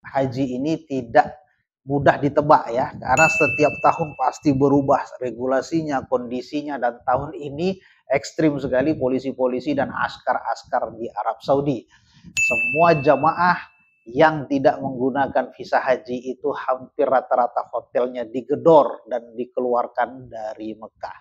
haji ini tidak mudah ditebak ya, karena setiap tahun pasti berubah regulasinya, kondisinya, dan tahun ini ekstrim sekali polisi-polisi dan askar-askar di Arab Saudi. Semua jamaah yang tidak menggunakan visa haji itu hampir rata-rata hotelnya digedor dan dikeluarkan dari Mekah.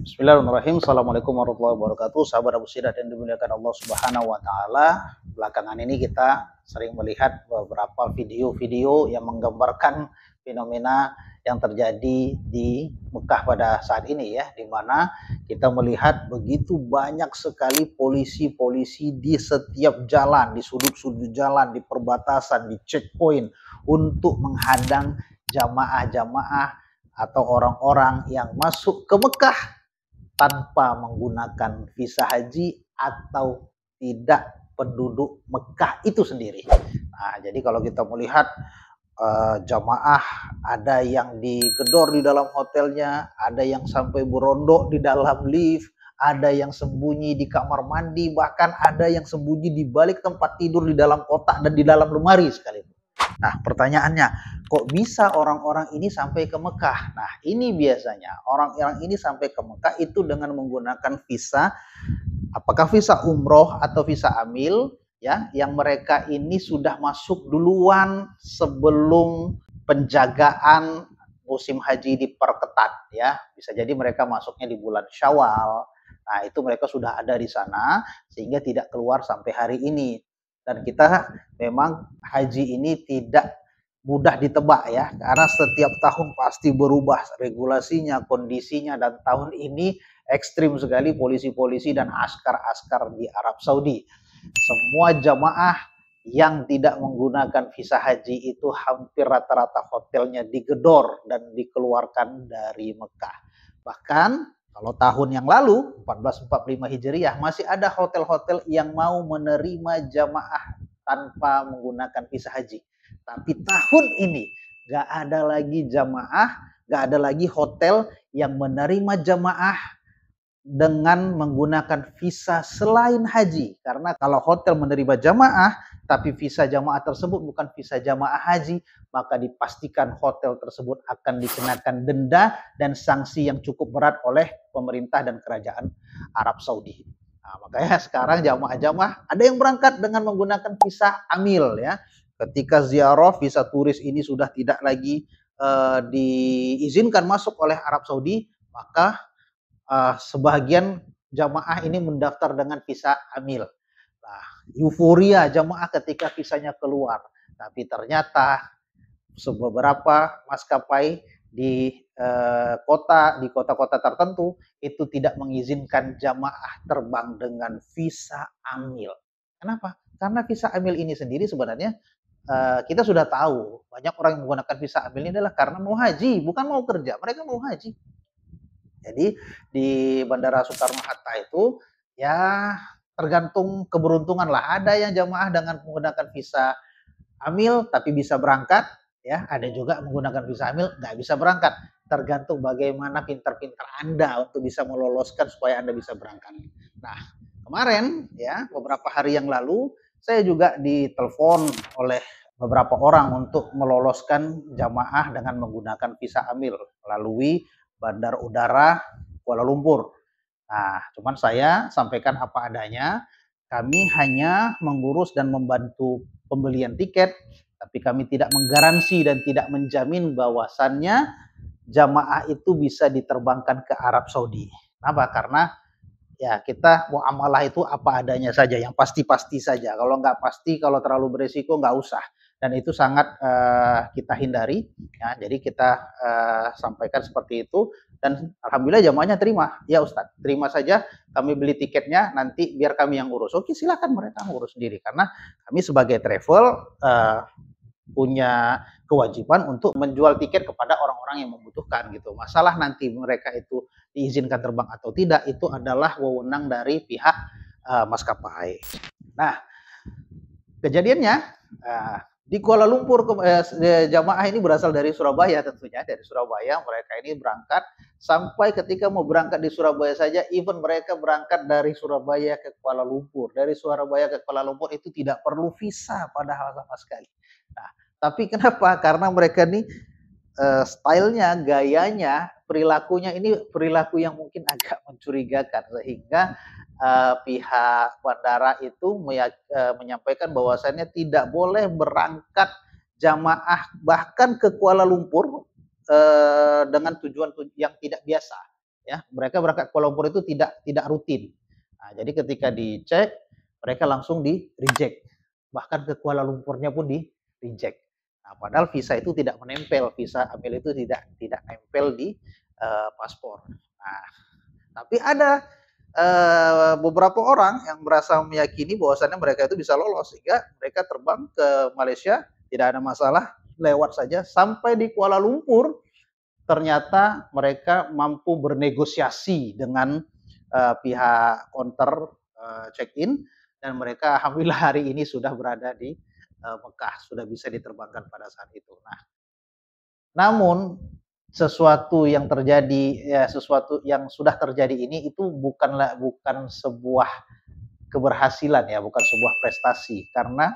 Bismillahirrahmanirrahim. Assalamualaikum warahmatullahi wabarakatuh. Sahabat Abu Sidah yang dimuliakan Allah Subhanahu wa taala. Belakangan ini kita sering melihat beberapa video-video yang menggambarkan fenomena yang terjadi di Mekah pada saat ini ya, di mana kita melihat begitu banyak sekali polisi-polisi di setiap jalan, di sudut-sudut jalan, di perbatasan, di checkpoint untuk menghadang jamaah-jamaah atau orang-orang yang masuk ke Mekah tanpa menggunakan visa haji atau tidak penduduk Mekah itu sendiri. Nah, jadi kalau kita melihat jamaah ada yang digedor di dalam hotelnya, ada yang sampai berondok di dalam lift, ada yang sembunyi di kamar mandi, bahkan ada yang sembunyi di balik tempat tidur di dalam kotak dan di dalam lemari sekalipun. Nah, pertanyaannya, kok bisa orang-orang ini sampai ke Mekah? Nah, ini biasanya orang-orang ini sampai ke Mekah itu dengan menggunakan visa, apakah visa umroh atau visa amil, ya, yang mereka ini sudah masuk duluan sebelum penjagaan musim haji diperketat, ya. Bisa jadi mereka masuknya di bulan Syawal. Nah, itu mereka sudah ada di sana sehingga tidak keluar sampai hari ini. Dan kita memang haji ini tidak mudah ditebak ya, karena setiap tahun pasti berubah regulasinya, kondisinya, dan tahun ini ekstrim sekali polisi-polisi dan askar-askar di Arab Saudi. Semua jamaah yang tidak menggunakan visa haji itu hampir rata-rata hotelnya digedor dan dikeluarkan dari Mekah. Bahkan kalau tahun yang lalu, 1445 Hijriah, masih ada hotel-hotel yang mau menerima jamaah tanpa menggunakan visa haji. Tapi tahun ini gak ada lagi jamaah, gak ada lagi hotel yang menerima jamaah dengan menggunakan visa selain haji. Karena kalau hotel menerima jamaah, tapi visa jamaah tersebut bukan visa jamaah haji, maka dipastikan hotel tersebut akan dikenakan denda dan sanksi yang cukup berat oleh pemerintah dan kerajaan Arab Saudi. Nah, makanya sekarang jamaah-jamaah ada yang berangkat dengan menggunakan visa amil ya. Ketika ziarah, visa turis ini sudah tidak lagi diizinkan masuk oleh Arab Saudi, maka sebagian jamaah ini mendaftar dengan visa amil. Nah, euforia jamaah ketika visanya keluar. Tapi ternyata beberapa maskapai di kota-kota tertentu itu tidak mengizinkan jamaah terbang dengan visa amil. Kenapa? Karena visa amil ini sendiri sebenarnya kita sudah tahu banyak orang yang menggunakan visa amil ini adalah karena mau haji, bukan mau kerja. Mereka mau haji. Jadi di Bandara Soekarno-Hatta itu ya tergantung keberuntungan lah. Ada yang jamaah dengan menggunakan visa amil tapi bisa berangkat, ya. Ada juga menggunakan visa amil nggak bisa berangkat. Tergantung bagaimana pintar-pintar Anda untuk bisa meloloskan supaya Anda bisa berangkat. Nah, kemarin ya beberapa hari yang lalu saya juga ditelepon oleh beberapa orang untuk meloloskan jamaah dengan menggunakan visa amil melalui Bandar Udara Kuala Lumpur. Nah, cuman saya sampaikan apa adanya. Kami hanya mengurus dan membantu pembelian tiket, tapi kami tidak menggaransi dan tidak menjamin bahwasannya jamaah itu bisa diterbangkan ke Arab Saudi. Kenapa? Karena ya kita muamalah itu apa adanya saja, yang pasti-pasti saja. Kalau nggak pasti, kalau terlalu beresiko nggak usah. Dan itu sangat kita hindari. Ya, jadi kita sampaikan seperti itu. Dan alhamdulillah jamaahnya terima. Ya Ustadz, terima saja, kami beli tiketnya, nanti biar kami yang urus. Oke, silakan mereka ngurus sendiri. Karena kami sebagai travel punya kewajiban untuk menjual tiket kepada orang-orang yang membutuhkan gitu. Masalah nanti mereka itu diizinkan terbang atau tidak, itu adalah wewenang dari pihak maskapai. Nah, kejadiannya Di Kuala Lumpur jamaah ini berasal dari Surabaya tentunya, dari Surabaya mereka ini berangkat sampai ketika mau berangkat di Surabaya saja, even mereka berangkat dari Surabaya ke Kuala Lumpur, dari Surabaya ke Kuala Lumpur itu tidak perlu visa padahal sama sekali. Nah, tapi kenapa? Karena mereka nih stylenya, gayanya, perilakunya ini perilaku yang mungkin agak mencurigakan sehingga pihak bandara itu menyampaikan bahwasannya tidak boleh berangkat jamaah bahkan ke Kuala Lumpur dengan tujuan yang tidak biasa. Ya, mereka berangkat ke Kuala Lumpur itu tidak rutin. Nah, jadi ketika dicek mereka langsung di reject. Bahkan ke Kuala Lumpurnya pun di reject. Nah, padahal visa itu tidak menempel, visa ambil itu tidak nempel di paspor. Nah, tapi ada beberapa orang yang merasa meyakini bahwasannya mereka itu bisa lolos sehingga mereka terbang ke Malaysia tidak ada masalah, lewat saja sampai di Kuala Lumpur ternyata mereka mampu bernegosiasi dengan pihak counter check-in dan mereka alhamdulillah hari ini sudah berada di Mekah, sudah bisa diterbangkan pada saat itu. Nah, namun sesuatu yang terjadi ya sesuatu yang sudah terjadi ini itu bukan sebuah keberhasilan ya, bukan sebuah prestasi karena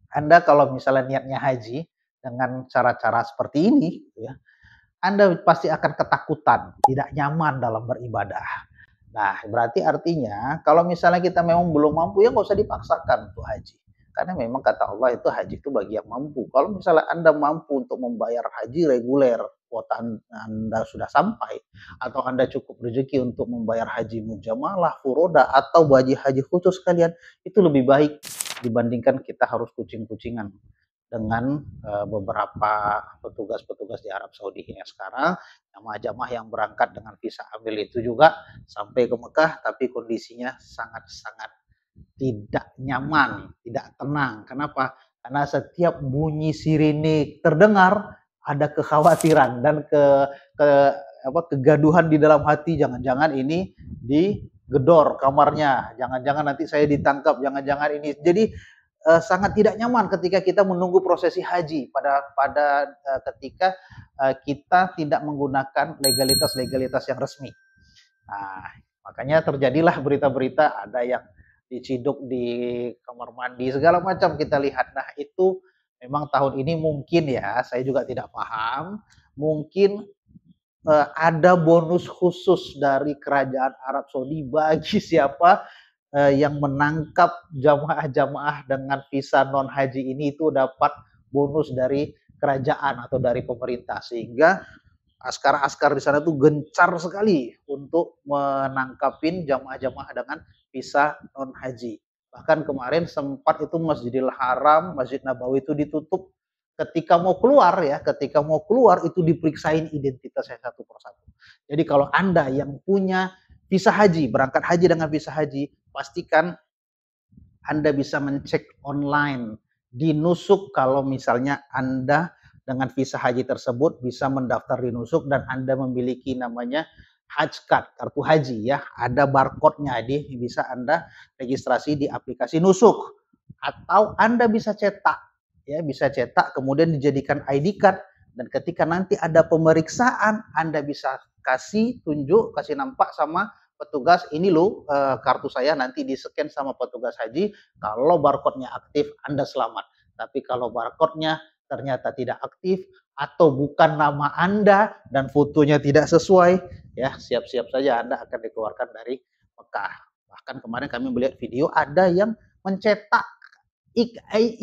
Anda kalau misalnya niatnya haji dengan cara-cara seperti ini gitu ya, Anda pasti akan ketakutan, tidak nyaman dalam beribadah. Nah, berarti artinya kalau misalnya kita memang belum mampu ya nggak usah dipaksakan untuk haji. Karena memang kata Allah itu haji itu bagi yang mampu. Kalau misalnya Anda mampu untuk membayar haji reguler, kuota Anda sudah sampai, atau Anda cukup rezeki untuk membayar haji mujamalah, furoda, atau haji khusus kalian, itu lebih baik dibandingkan kita harus kucing-kucingan dengan beberapa petugas-petugas di Arab Saudi ini sekarang. Jamaah-jamaah yang berangkat dengan visa ambil itu juga sampai ke Mekah tapi kondisinya sangat-sangat tidak nyaman, tidak tenang. Kenapa? Karena setiap bunyi sirine terdengar ada kekhawatiran dan kegaduhan di dalam hati, jangan-jangan ini digedor kamarnya, jangan-jangan nanti saya ditangkap, jangan-jangan ini. Jadi sangat tidak nyaman ketika kita menunggu prosesi haji pada ketika kita tidak menggunakan legalitas yang resmi. Nah, makanya terjadilah berita-berita ada yang diciduk di kamar mandi segala macam kita lihat. Nah, itu memang tahun ini mungkin ya, saya juga tidak paham, mungkin ada bonus khusus dari kerajaan Arab Saudi bagi siapa yang menangkap jamaah-jamaah dengan visa non haji ini itu dapat bonus dari kerajaan atau dari pemerintah sehingga askar-askar di sana tuh gencar sekali untuk menangkapin jamaah-jamaah dengan visa non haji. Bahkan kemarin sempat itu Masjidil Haram, Masjid Nabawi itu ditutup ketika mau keluar itu diperiksain identitasnya satu persatu. Jadi kalau Anda yang punya visa haji, berangkat haji dengan visa haji, pastikan Anda bisa mencek online di Nusuk kalau misalnya Anda dengan visa haji tersebut bisa mendaftar di Nusuk dan Anda memiliki namanya Hajj Card, kartu haji ya, ada barcode-nya, jadi bisa Anda registrasi di aplikasi Nusuk atau Anda bisa cetak ya, bisa cetak kemudian dijadikan ID card dan ketika nanti ada pemeriksaan Anda bisa kasih nampak sama petugas ini loh kartu saya nanti di-scan sama petugas haji, kalau barcode-nya aktif Anda selamat. Tapi kalau barcode-nya ternyata tidak aktif atau bukan nama Anda dan fotonya tidak sesuai, ya siap-siap saja Anda akan dikeluarkan dari Mekah. Bahkan kemarin kami melihat video ada yang mencetak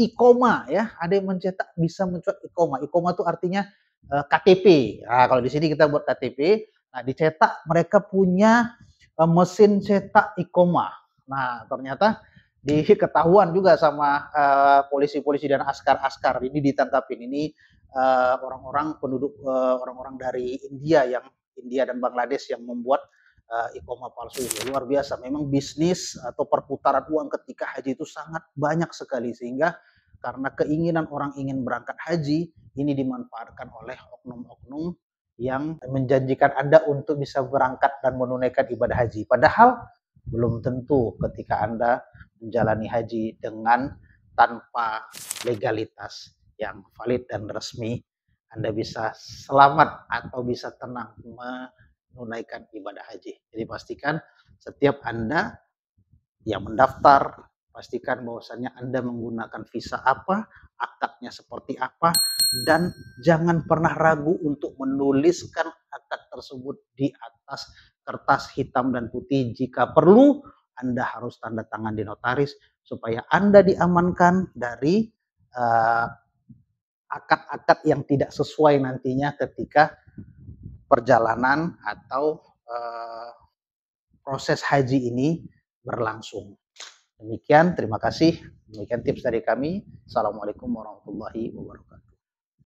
ikoma ya, ada yang mencetak bisa mencetak ikoma. Ikoma itu artinya KTP. Nah, kalau di sini kita buat KTP, nah dicetak mereka punya mesin cetak ikoma. Nah, ternyata diketahuan juga sama polisi-polisi dan askar-askar ini ditangkapin. Ini orang-orang penduduk orang-orang dari India dan Bangladesh yang membuat ikoma palsu ini. Luar biasa. Memang bisnis atau perputaran uang ketika haji itu sangat banyak sekali sehingga karena keinginan orang ingin berangkat haji ini dimanfaatkan oleh oknum-oknum yang menjanjikan Anda untuk bisa berangkat dan menunaikan ibadah haji. Padahal belum tentu ketika Anda menjalani haji dengan tanpa legalitas yang valid dan resmi, Anda bisa selamat atau bisa tenang menunaikan ibadah haji. Jadi pastikan setiap Anda yang mendaftar, pastikan bahwasannya Anda menggunakan visa apa, akadnya seperti apa, dan jangan pernah ragu untuk menuliskan akad tersebut di atas kertas hitam dan putih. Jika perlu, Anda harus tanda tangan di notaris supaya Anda diamankan dari akad-akad yang tidak sesuai nantinya ketika perjalanan atau proses haji ini berlangsung. Demikian, terima kasih. Demikian tips dari kami. Assalamualaikum warahmatullahi wabarakatuh.